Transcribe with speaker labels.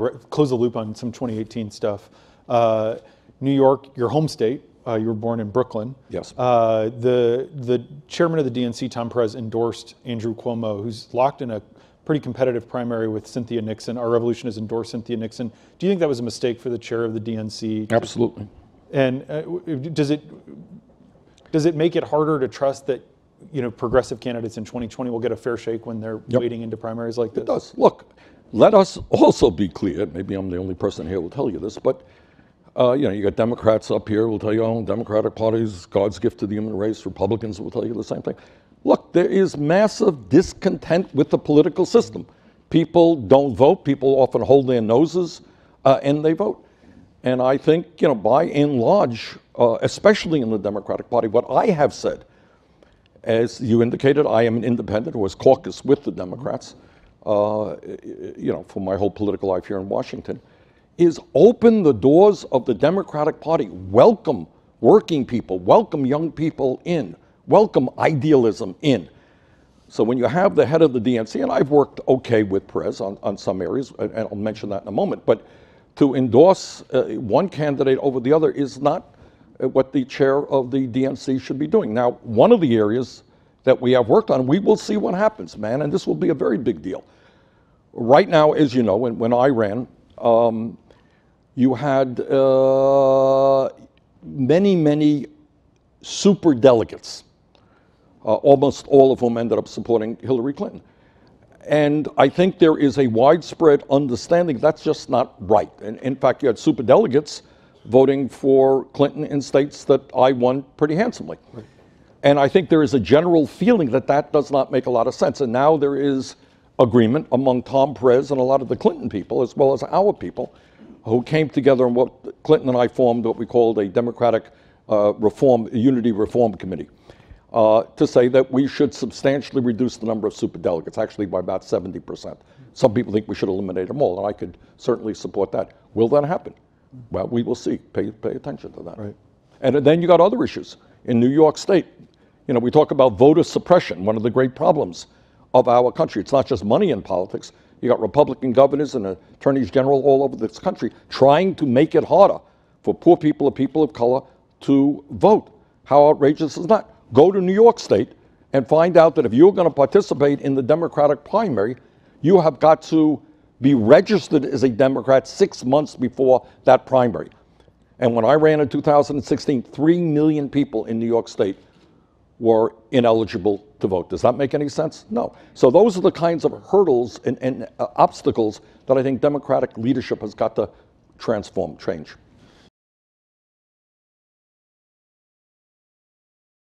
Speaker 1: of close the loop on some 2018 stuff. New York, your home state, you were born in Brooklyn.
Speaker 2: Yes.
Speaker 1: The chairman of the DNC, Tom Perez, endorsed Andrew Cuomo, who's locked in a pretty competitive primary with Cynthia Nixon. Our Revolution has endorsed Cynthia Nixon. Do you think that was a mistake for the chair of the DNC?
Speaker 2: Absolutely.
Speaker 1: And does it make it harder to trust that progressive candidates in 2020 will get a fair shake when they're wading into primaries like this?
Speaker 2: It does. Look, let us also be clear. Maybe I'm the only person here who will tell you this, but you got Democrats up here who will tell you, oh, Democratic Party is God's gift to the human race. Republicans will tell you the same thing. Look, there is massive discontent with the political system. People don't vote. People often hold their noses and they vote. And I think, by and large, especially in the Democratic Party, what I have said, as you indicated, I am an independent who has caucused with the Democrats, for my whole political life here in Washington, is open the doors of the Democratic Party. Welcome working people, welcome young people in, welcome idealism in. So when you have the head of the DNC, and I've worked okay with Perez on some areas, and I'll mention that in a moment, but to endorse one candidate over the other is not what the chair of the DNC should be doing. Now, one of the areas that we have worked on, we will see what happens, man, and this will be a very big deal. Right now, as you know, when I ran, you had many super delegates, almost all of whom ended up supporting Hillary Clinton. And I think there is a widespread understanding that's just not right. And in fact, you had super delegates voting for Clinton in states that I won pretty handsomely. Right. And I think there is a general feeling that that does not make a lot of sense. And now there is agreement among Tom Perez and a lot of the Clinton people, as well as our people, who came together and what Clinton and I formed what we called a Democratic Unity Reform Committee, to say that we should substantially reduce the number of superdelegates, actually by about 70%. Some people think we should eliminate them all, and I could certainly support that. Will that happen? Well, we will see. Pay attention to that.
Speaker 1: Right.
Speaker 2: And then you got other issues. In New York State, we talk about voter suppression, one of the great problems of our country. It's not just money in politics. You got Republican governors and attorneys general all over this country trying to make it harder for poor people or people of color to vote. How outrageous is that? Go to New York State and find out that if you're going to participate in the Democratic primary, you have got to be registered as a Democrat 6 months before that primary. And when I ran in 2016, 3 million people in New York State were ineligible to vote. Does that make any sense? No. So those are the kinds of hurdles and obstacles that I think Democratic leadership has got to transform, change.